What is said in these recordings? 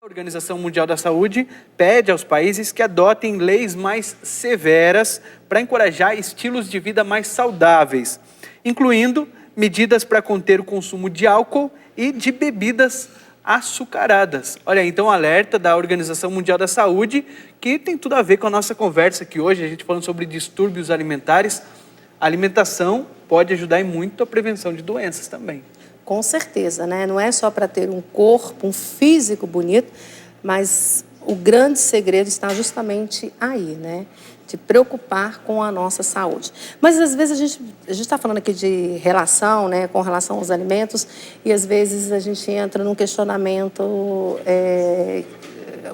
Organização Mundial da Saúde pede aos países que adotem leis mais severas para encorajar estilos de vida mais saudáveis, incluindo medidas para conter o consumo de álcool e de bebidas açucaradas. Olha, então alerta da Organização Mundial da Saúde, que tem tudo a ver com a nossa conversa aqui hoje, a gente falando sobre distúrbios alimentares. A alimentação pode ajudar em muito a prevenção de doenças também. Com certeza, né? Não é só para ter um corpo, um físico bonito, mas o grande segredo está justamente aí, né? De preocupar com a nossa saúde. Mas às vezes a gente está falando aqui de relação, né? Com relação aos alimentos, e às vezes a gente entra num questionamento,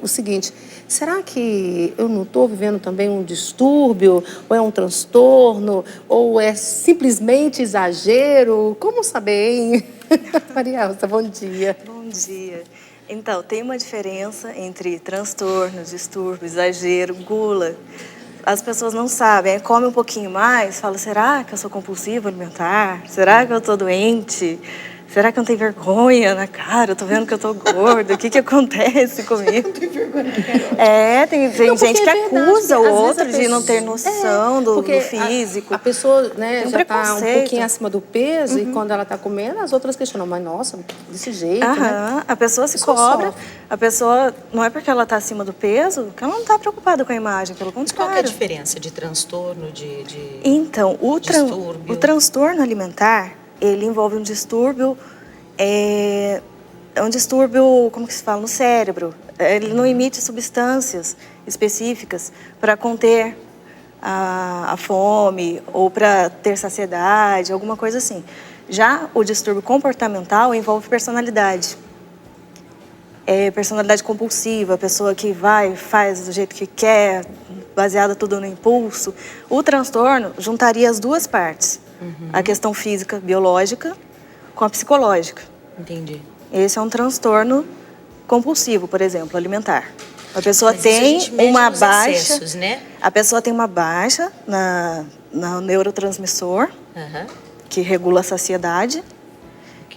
o seguinte: será que eu não estou vivendo também um distúrbio, ou é um transtorno, ou é simplesmente exagero? Como saber, hein? Maria Elza, bom dia. Bom dia. Então, tem uma diferença entre transtorno, distúrbio, exagero, gula. As pessoas não sabem, come um pouquinho mais, fala, será que eu sou compulsivo alimentar? Será que eu estou doente? Será que eu não tenho vergonha na cara? Eu tô vendo que eu tô gorda. O que acontece comigo? Tem vergonha. Tem gente que acusa o outro de não ter noção do físico. A pessoa, né, já está um pouquinho acima do peso, e quando ela está comendo, as outras questionam, mas nossa, desse jeito, né? A pessoa se cobra. A pessoa, não é porque ela está acima do peso, que ela não está preocupada com a imagem, pelo contrário. Qual que é a diferença de transtorno, Então, distúrbio? O transtorno alimentar, ele envolve um distúrbio, um distúrbio, como que se fala, no cérebro. Ele não emite substâncias específicas para conter a fome ou para ter saciedade, alguma coisa assim. Já o distúrbio comportamental envolve personalidade. Personalidade compulsiva, a pessoa que faz do jeito que quer, baseada tudo no impulso. O transtorno juntaria as duas partes. A questão física, biológica, com a psicológica. Entendi. Esse é um transtorno compulsivo, por exemplo, alimentar. A pessoa tem uma baixa, excessos, né? A pessoa tem uma baixa no neurotransmissor, que regula a saciedade,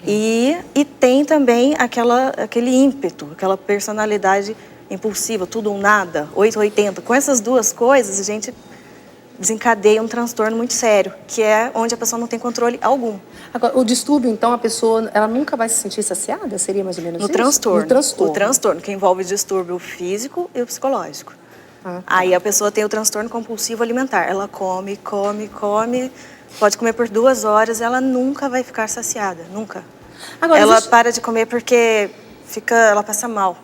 e tem também aquele ímpeto, aquela personalidade impulsiva, tudo ou nada, 880. Com essas duas coisas, a gente desencadeia um transtorno muito sério, que é onde a pessoa não tem controle algum. Agora, o distúrbio, então, a pessoa, ela nunca vai se sentir saciada? Seria mais ou menos isso? Transtorno. No transtorno. O transtorno, que envolve o distúrbio físico e o psicológico. Aí a pessoa tem o transtorno compulsivo alimentar. Ela come, pode comer por 2 horas, ela nunca vai ficar saciada, nunca. Agora, ela para de comer porque ela passa mal.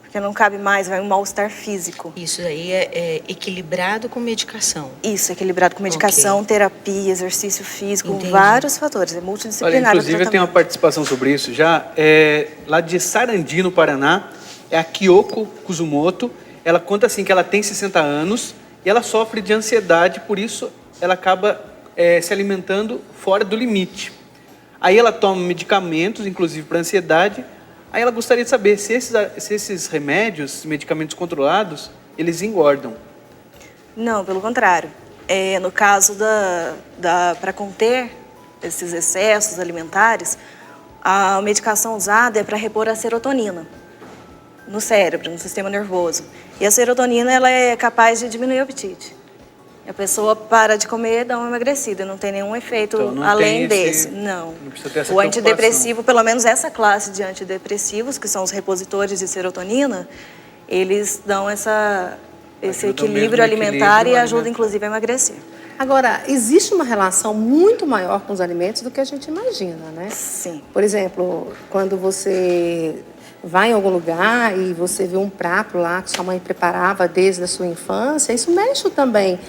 Porque não cabe mais, vai um mal-estar físico. Isso aí é equilibrado com medicação? Isso, equilibrado com medicação, terapia, exercício físico, vários fatores, é multidisciplinar. Olha, inclusive eu tenho uma participação sobre isso já, lá de Sarandi, no Paraná, é a Kyoko Kuzumoto. Ela conta assim que ela tem 60 anos e ela sofre de ansiedade, por isso ela acaba se alimentando fora do limite. Aí ela toma medicamentos, inclusive para ansiedade. Aí ela gostaria de saber se esses remédios, medicamentos controlados, eles engordam. Não, pelo contrário. No caso para conter esses excessos alimentares, a medicação usada é para repor a serotonina no cérebro, no sistema nervoso. E a serotonina, ela é capaz de diminuir o apetite. A pessoa para de comer, dá uma emagrecida, não tem nenhum efeito então, além desse. Não precisa ter essa o antidepressivo, pelo menos essa classe de antidepressivos, que são os repositores de serotonina, eles dão esse equilíbrio alimentar e ajudam, inclusive, a emagrecer. Agora, existe uma relação muito maior com os alimentos do que a gente imagina, né? Sim. Por exemplo, quando você vai em algum lugar e você vê um prato lá que sua mãe preparava desde a sua infância, isso mexe também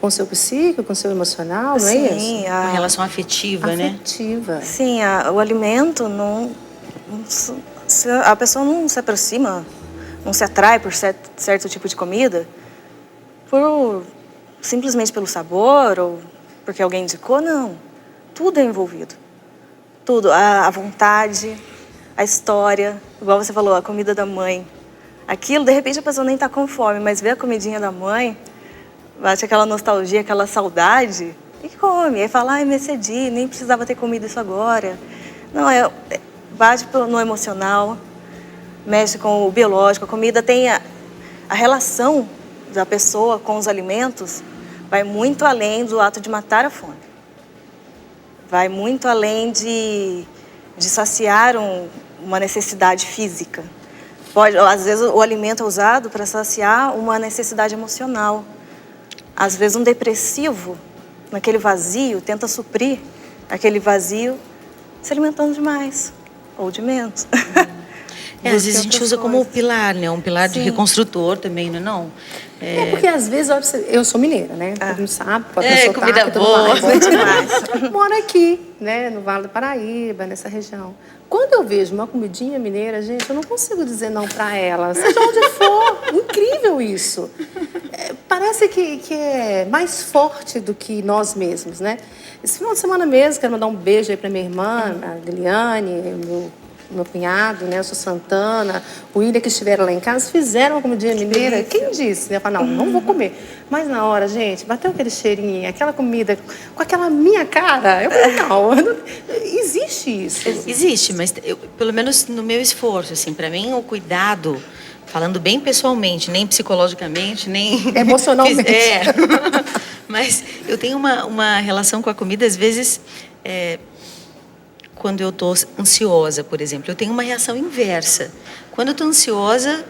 com o seu psíquico, com o seu emocional, não é isso? Sim, uma relação afetiva, né? Afetiva. Sim, o alimento a pessoa não se aproxima, não se atrai por certo tipo de comida, simplesmente pelo sabor ou porque alguém indicou, não. Tudo é envolvido. Tudo, a vontade, a história, igual você falou, a comida da mãe. Aquilo, de repente, a pessoa nem está com fome, mas vê a comidinha da mãe, bate aquela nostalgia, aquela saudade, e come. Aí fala, me excedi, nem precisava ter comido isso agora. Não, bate no emocional. mexe com o biológico. A comida tem a relação da pessoa com os alimentos, vai muito além do ato de matar a fome. Vai muito além de saciar uma necessidade física. Às vezes o alimento é usado para saciar uma necessidade emocional. Às vezes um depressivo, naquele vazio, tenta suprir aquele vazio se alimentando demais ou de menos. Às vezes a gente usa como pilar, né? Um pilar de reconstrutor também, não é não? Porque às vezes, eu sou mineira, né? Todo mundo sabe, pode ter sotaque, comida tudo boa. mais. Moro aqui, né? No Vale do Paraíba, nessa região. Quando eu vejo uma comidinha mineira, gente, eu não consigo dizer não para ela, seja onde for. Incrível isso. Parece que é mais forte do que nós mesmos, né? Esse final de semana mesmo, quero mandar um beijo aí para minha irmã, a Liliane, meu cunhado, né, o Sou Santana, o William, que estiveram lá em casa, fizeram uma comidinha mineira. Quem disse? Eu falei, não vou comer. Mas na hora, gente, bateu aquele cheirinho, aquela comida com aquela minha cara. Eu falei, não, existe isso. Existe, mas pelo menos no meu esforço, assim, para mim o cuidado, falando bem pessoalmente, nem psicologicamente, nem emocionalmente. Mas eu tenho uma relação com a comida, às vezes, quando eu estou ansiosa, por exemplo, eu tenho uma reação inversa. Quando eu estou ansiosa,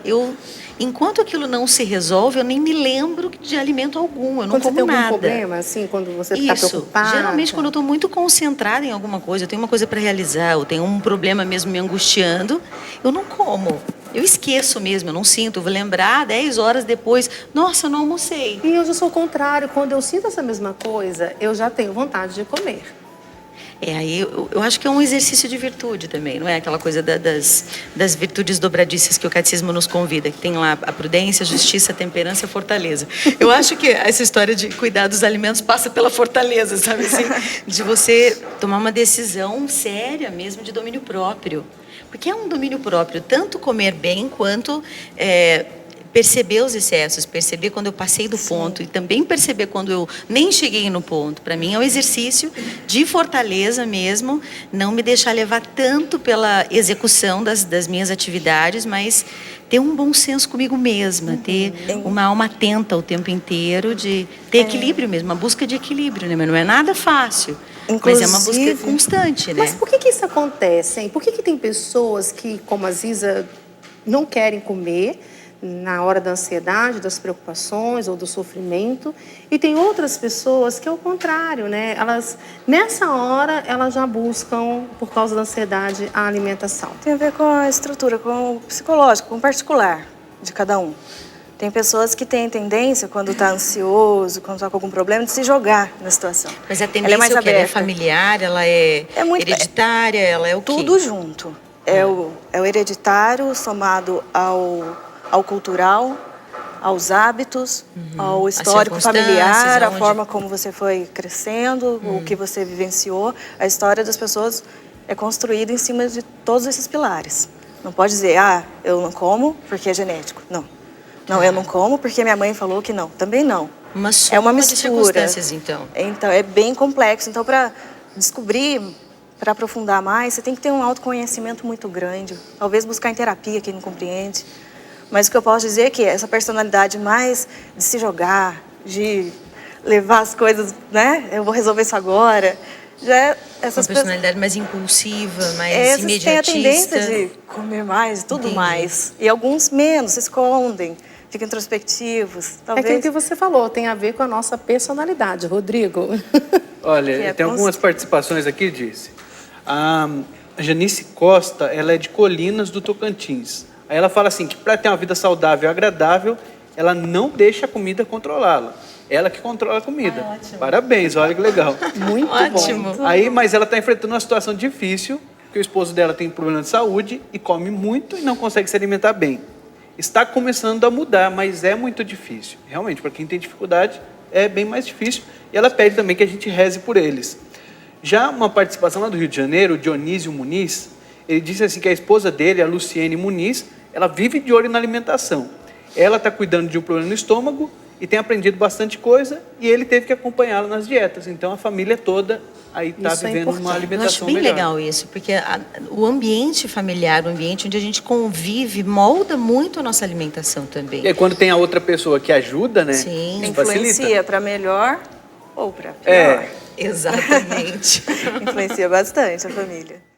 enquanto aquilo não se resolve, eu nem me lembro de alimento algum, eu não como nada. Quando você tem algum problema, assim, quando você está preocupada? Geralmente quando eu estou muito concentrada em alguma coisa, eu tenho uma coisa para realizar, eu tenho um problema mesmo me angustiando, eu não como. Eu esqueço mesmo, eu não sinto. Eu vou lembrar 10 horas depois, nossa, eu não almocei. E eu já sou o contrário, quando eu sinto essa mesma coisa, eu já tenho vontade de comer. Aí eu acho que é um exercício de virtude também, não é? Aquela coisa das virtudes dobradiças que o catecismo nos convida, que tem lá a prudência, a justiça, a temperança e a fortaleza. Eu acho que essa história de cuidar dos alimentos passa pela fortaleza, sabe assim? De você tomar uma decisão séria mesmo de domínio próprio. Porque é um domínio próprio, tanto comer bem quanto perceber os excessos, perceber quando eu passei do ponto e também perceber quando eu nem cheguei no ponto. Para mim é um exercício de fortaleza mesmo, não me deixar levar tanto pela execução das minhas atividades, mas ter um bom senso comigo mesma, ter uma alma atenta o tempo inteiro, de ter equilíbrio mesmo, uma busca de equilíbrio, né? Mas não é nada fácil. Mas é uma busca constante, né? Mas por que isso acontece, hein? Por que tem pessoas que, como a Ziza, não querem comer na hora da ansiedade, das preocupações ou do sofrimento, e tem outras pessoas que é o contrário, né? Elas, nessa hora, elas já buscam, por causa da ansiedade, a alimentação. Tem a ver com a estrutura, com o psicológico, com o particular de cada um. Tem pessoas que têm tendência, quando está ansioso, quando está com algum problema, de se jogar na situação. Mas a tendência ela é, ela é familiar, ela é hereditária, ela é o quê? Tudo junto. É o hereditário somado ao cultural, aos hábitos, ao histórico familiar, a forma como você foi crescendo, o que você vivenciou. A história das pessoas é construída em cima de todos esses pilares. Não pode dizer, eu não como porque é genético. Não. Não, eu não como porque minha mãe falou que não. Também não. É uma mistura de circunstâncias, então. Então, é bem complexo. Então, para descobrir, para aprofundar mais, você tem que ter um autoconhecimento muito grande. Talvez buscar em terapia, quem não compreende. Mas o que eu posso dizer é que essa personalidade mais de se jogar, de levar as coisas, né? Eu vou resolver isso agora. Já é essas uma personalidade mais impulsiva, mais imediatista. Têm a tendência de comer mais, tudo mais. E alguns menos, se escondem, ficam introspectivos. Talvez... É aquilo que você falou, tem a ver com a nossa personalidade, Rodrigo. Olha, tem algumas participações aqui, disse. A Janice Costa, ela é de Colinas do Tocantins. Aí ela fala assim, que para ter uma vida saudável e agradável, ela não deixa a comida controlá-la. Ela que controla a comida. Parabéns, olha que legal. Muito ótimo. Bom. Aí, mas ela está enfrentando uma situação difícil, que o esposo dela tem problema de saúde e come muito e não consegue se alimentar bem. Está começando a mudar, mas é muito difícil. Realmente, para quem tem dificuldade, é bem mais difícil. E ela pede também que a gente reze por eles. Já uma participação lá do Rio de Janeiro, o Dionísio Muniz, ele disse assim que a esposa dele, a Luciene Muniz, ela vive de olho na alimentação. Ela está cuidando de um problema no estômago e tem aprendido bastante coisa, e ele teve que acompanhá-la nas dietas. Então a família toda aí está Isso é vivendo uma importante. Eu acho alimentação bem melhor. legal isso, porque o ambiente familiar, o ambiente onde a gente convive, molda muito a nossa alimentação também. E aí, quando tem a outra pessoa que ajuda, né? Sim. Isso facilita. Influencia para melhor ou para pior. É. Exatamente. Influencia bastante a família.